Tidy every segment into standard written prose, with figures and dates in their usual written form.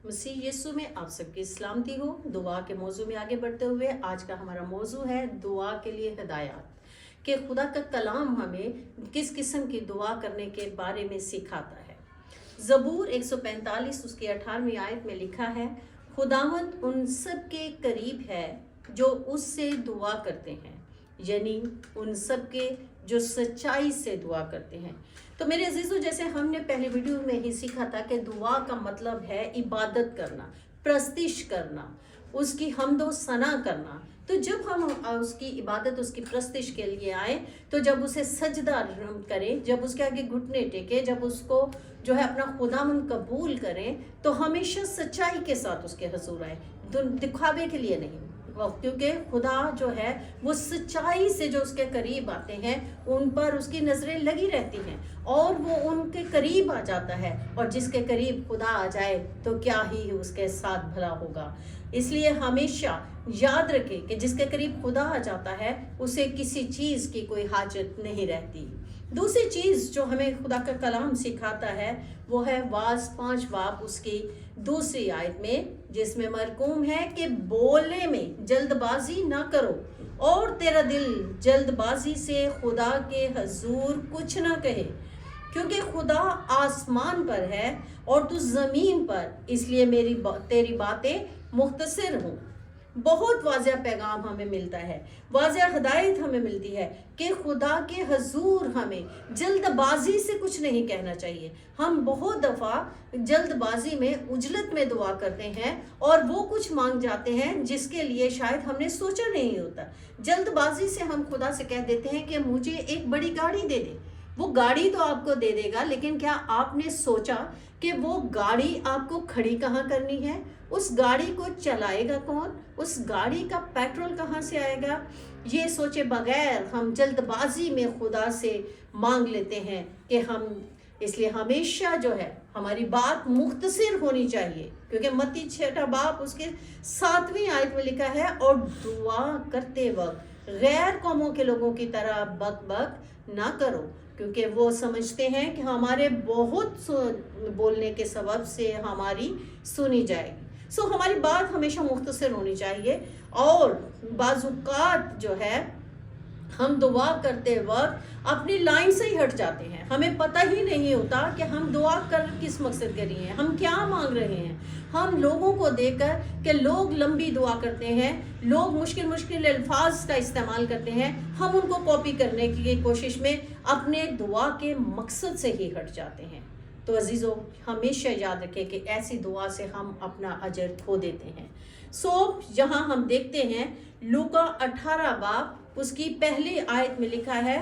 मसीह यीशु में आप सबकी सलामती हो। दुआ के मौजू में आगे बढ़ते हुए आज का हमारा मौजू है दुआ के लिए हिदायत, कि खुदा का कलाम हमें किस किस्म की दुआ करने के बारे में सिखाता है। ज़बूर 145 उसकी 18वीं आयत में लिखा है, खुदावंद उन सब के करीब है जो उससे दुआ करते हैं, यानी उन सब के जो सच्चाई से दुआ करते हैं। तो मेरे अजीजों, जैसे हमने पहले वीडियो में ही सीखा था कि दुआ का मतलब है इबादत करना, प्रस्तिश करना, उसकी हम्दो सना करना। तो जब हम उसकी इबादत, उसकी प्रस्तिश के लिए आए, तो जब उसे सजदा करें, जब उसके आगे घुटने टेके, जब उसको जो है अपना खुदामंद कबूल करें, तो हमेशा सच्चाई के साथ उसके हुजूर आए, दिखावे के लिए नहीं। क्योंकि खुदा जो है वो सच्चाई से जो उसके करीब आते हैं उन पर उसकी नज़रें लगी रहती हैं और वो उनके करीब आ जाता है। और जिसके करीब खुदा आ जाए तो क्या ही उसके साथ भला होगा। इसलिए हमेशा याद रखें कि जिसके करीब खुदा आ जाता है उसे किसी चीज़ की कोई हाजत नहीं रहती। दूसरी चीज़ जो हमें खुदा का कलाम सिखाता है वो है वाज 5 बाब उसकी 2री आयत में, जिसमें मरकूम है कि बोलने में जल्दबाजी ना करो और तेरा दिल जल्दबाजी से खुदा के हजूर कुछ ना कहे, क्योंकि खुदा आसमान पर है और तू ज़मीन पर, इसलिए तेरी बातें मुख्तसर हों। बहुत वाज़ेह पैगाम हमें मिलता है, वाज़ेह हिदायत हमें मिलती है कि खुदा के हजूर हमें जल्दबाजी से कुछ नहीं कहना चाहिए। हम बहुत दफ़ा जल्दबाजी में, उजलत में दुआ करते हैं और वो कुछ मांग जाते हैं जिसके लिए शायद हमने सोचा नहीं होता। जल्दबाजी से हम खुदा से कह देते हैं कि मुझे एक बड़ी गाड़ी दे दे। वो गाड़ी तो आपको दे देगा, लेकिन क्या आपने सोचा कि वो गाड़ी आपको खड़ी कहाँ करनी है? उस गाड़ी को चलाएगा कौन? उस गाड़ी का पेट्रोल कहाँ से आएगा? ये सोचे बगैर हम जल्दबाजी में खुदा से मांग लेते हैं कि हम, इसलिए हमेशा जो है हमारी बात मुख्तसर होनी चाहिए, क्योंकि मत्ती 6 बाब उसके 7वीं आयत में लिखा है, और दुआ करते वक्त गैर कौमों के लोगों की तरह बक बक ना करो, क्योंकि वो समझते हैं कि हमारे बहुत बोलने के सबब से हमारी सुनी जाएगी। हमारी बात हमेशा मुख्तसर होनी चाहिए। और बाज़ुकात जो है हम दुआ करते वक्त अपनी लाइन से ही हट जाते हैं, हमें पता ही नहीं होता कि हम दुआ कर किस मकसद के लिए हैं, हम क्या मांग रहे हैं। हम लोगों को देखकर कि लोग लंबी दुआ करते हैं, लोग मुश्किल मुश्किल अल्फाज का इस्तेमाल करते हैं, हम उनको कॉपी करने की कोशिश में अपने दुआ के मकसद से ही हट जाते हैं। तो अजीज़ों, हमेशा याद रखें कि ऐसी दुआ से हम अपना अजर खो देते हैं। यहाँ हम देखते हैं लूका 18 बाब उसकी पहली आयत में लिखा है,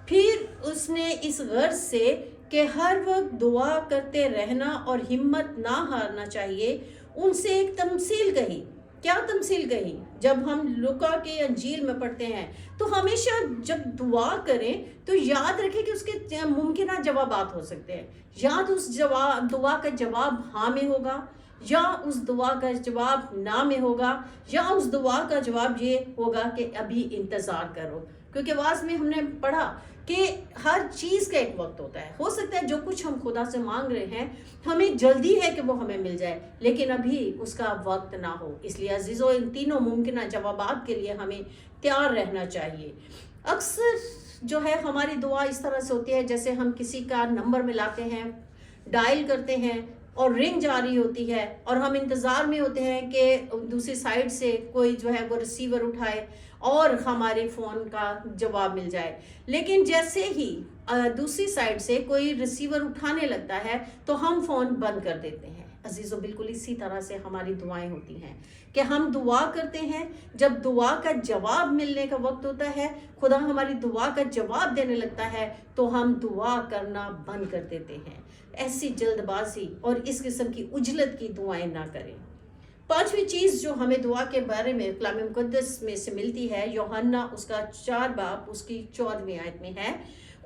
फिर उसने इस गर्ज से कि हर वक्त दुआ करते रहना और हिम्मत ना हारना चाहिए, उनसे एक तमसील कही। क्या तमसील कही? जब हम लूका के अंजील में पढ़ते हैं तो हमेशा जब दुआ करें तो याद रखें कि उसके मुमकिन जवाबात हो सकते हैं। या तो उस दुआ का जवाब हाँ में होगा, या उस दुआ का जवाब ना में होगा, या उस दुआ का जवाब ये होगा कि अभी इंतज़ार करो। क्योंकि वाज में हमने पढ़ा कि हर चीज़ का एक वक्त होता है। हो सकता है जो कुछ हम खुदा से मांग रहे हैं हमें जल्दी है कि वो हमें मिल जाए, लेकिन अभी उसका वक्त ना हो। इसलिए अजीज़ों, इन तीनों मुमकिन जवाबात के लिए हमें तैयार रहना चाहिए। अक्सर जो है हमारी दुआ इस तरह से होती है, जैसे हम किसी का नंबर मिलाते हैं, डायल करते हैं और रिंग जारी होती है और हम इंतज़ार में होते हैं कि दूसरी साइड से कोई जो है वो रिसीवर उठाए और हमारे फ़ोन का जवाब मिल जाए। लेकिन जैसे ही दूसरी साइड से कोई रिसीवर उठाने लगता है तो हम फ़ोन बंद कर देते हैं। अजीज़ों, बिल्कुल इसी तरह से हमारी दुआएं होती हैं कि हम दुआ करते हैं, जब दुआ का जवाब मिलने का वक्त होता है, खुदा हमारी दुआ का जवाब देने लगता है, तो हम दुआ करना बंद कर देते हैं। ऐसी जल्दबाजी और इस किस्म की उजलत की दुआएं ना करें। 5वीं चीज़ जो हमें दुआ के बारे में कलाम मुक़द्दस में से मिलती है, यूहन्ना उसका 4 बाब उसकी 14वीं आयत में है,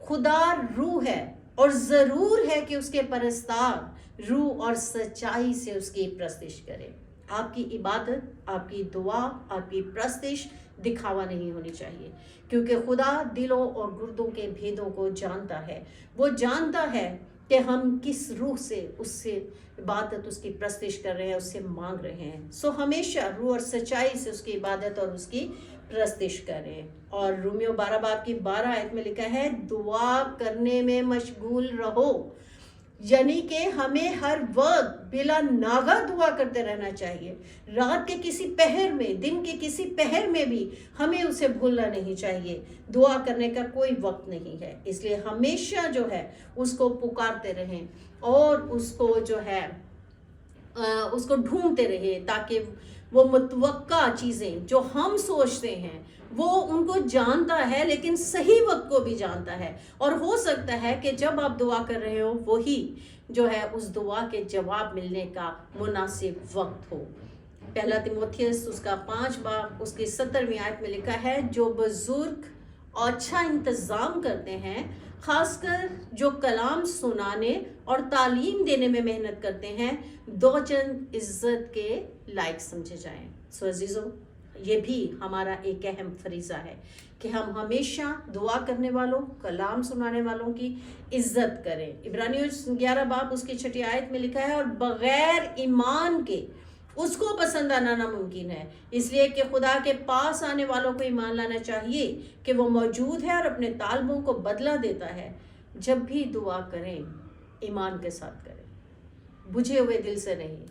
खुदा रूह है और ज़रूर है कि उसके परस्तार रूह और सच्चाई से उसकी प्रस्तिश करें। आपकी इबादत, आपकी दुआ, आपकी प्रस्तिश दिखावा नहीं होनी चाहिए, क्योंकि खुदा दिलों और गुर्दों के भेदों को जानता है। वो जानता है کہ ہم کس روح سے اس سے عبادت، اس کی پرستش کر رہے ہیں، اس سے مانگ رہے ہیں. سو ہمیشہ روح اور سچائی سے اس کی عبادت اور اس کی پرستش کریں. اور رومیو 12 باب کی 12 آیت میں لکھا ہے دعا کرنے میں مشغول رہو، یعنی کہ ہمیں ہر وقت بلا ناغہ دعا کرتے رہنا چاہیے. رات کے کسی پہر میں، دن کے کسی پہر میں بھی ہمیں اسے بھولنا نہیں چاہیے. دعا کرنے کا کوئی وقت نہیں ہے، اس لیے ہمیشہ جو ہے اس کو پکارتے رہیں اور اس کو جو ہے اس کو ڈھونڈتے رہے، تاکہ وہ متوقع چیزیں جو ہم سوچتے ہیں وہ ان کو جانتا ہے، لیکن صحیح وقت کو بھی جانتا ہے. اور ہو سکتا ہے کہ جب آپ دعا کر رہے ہو وہی جو ہے اس دعا کے جواب ملنے کا مناسب وقت ہو. پہلا تیموتھیوس اس کا 5 باب اس کی 17ویں آیت میں لکھا ہے جو بزرگ اچھا انتظام کرتے ہیں، خاص کر جو کلام سنانے اور تعلیم دینے میں محنت کرتے ہیں، دو چند عزت کے لائق سمجھے جائیں. سو عزیزو، یہ بھی ہمارا ایک اہم فریضہ ہے کہ ہم ہمیشہ دعا کرنے والوں، کلام سنانے والوں کی عزت کریں. عبرانیوں 11 باب اس کی 6 آیت میں لکھا ہے اور بغیر ایمان کے اس کو پسند آنا ناممکن ہے، اس لیے کہ خدا کے پاس آنے والوں کو ایمان لانا چاہیے کہ وہ موجود ہے اور اپنے طالبوں کو بدلہ دیتا ہے. جب بھی دعا کریں ایمان کے ساتھ کریں، بجھے ہوئے دل سے نہیں،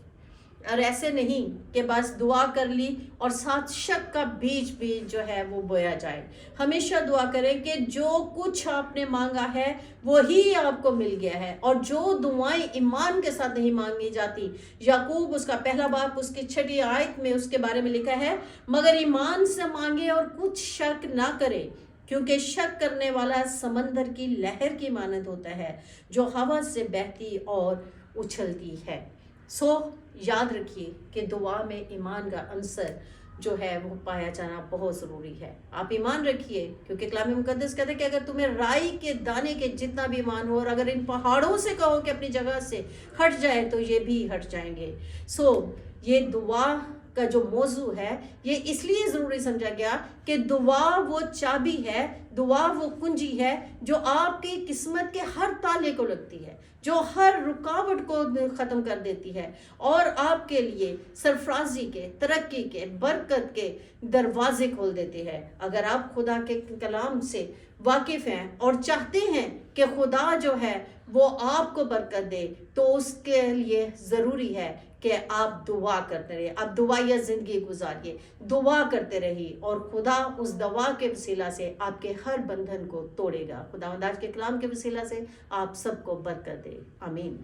اور ایسے نہیں کہ بس دعا کر لی اور ساتھ شک کا بیج بھی جو ہے وہ بویا جائے. ہمیشہ دعا کریں کہ جو کچھ آپ نے مانگا ہے وہی آپ کو مل گیا ہے، اور جو دعائیں ایمان کے ساتھ نہیں مانگی جاتی، یعقوب اس کا 1 باب اس کی 6 آیت میں اس کے بارے میں لکھا ہے مگر ایمان سے مانگے اور کچھ شک نہ کرے، کیونکہ شک کرنے والا سمندر کی لہر کی مانند ہوتا ہے جو ہوا سے بہتی اور اچھلتی ہے. سو یاد رکھیے کہ دعا میں ایمان کا عنصر جو ہے وہ پایا جانا بہت ضروری ہے. آپ ایمان رکھیے، کیونکہ کلام مقدس کہتے ہیں کہ اگر تمہیں رائی کے دانے کے جتنا بھی ایمان ہو، اور اگر ان پہاڑوں سے کہو کہ اپنی جگہ سے ہٹ جائے تو یہ بھی ہٹ جائیں گے. سو یہ دعا کا جو موضوع ہے یہ اس لیے ضروری سمجھا گیا کہ دعا وہ چابی ہے، دعا وہ کنجی ہے جو آپ کی قسمت کے ہر تالے کو لگتی ہے، جو ہر رکاوٹ کو ختم کر دیتی ہے اور آپ کے لیے سرفرازی کے، ترقی کے، برکت کے دروازے کھول دیتی ہے. اگر آپ خدا کے کلام سے واقف ہیں اور چاہتے ہیں کہ خدا جو ہے وہ آپ کو برکت دے، تو اس کے لیے ضروری ہے کہ آپ دعا کرتے رہیے، آپ دعائیہ زندگی گزاریے، دعا کرتے رہیے، اور خدا اس دعا کے وسیلہ سے آپ کے ہر بندھن کو توڑے گا. خداوند آج کے کلام کے وسیلہ سے آپ سب کو برکت دے. آمین.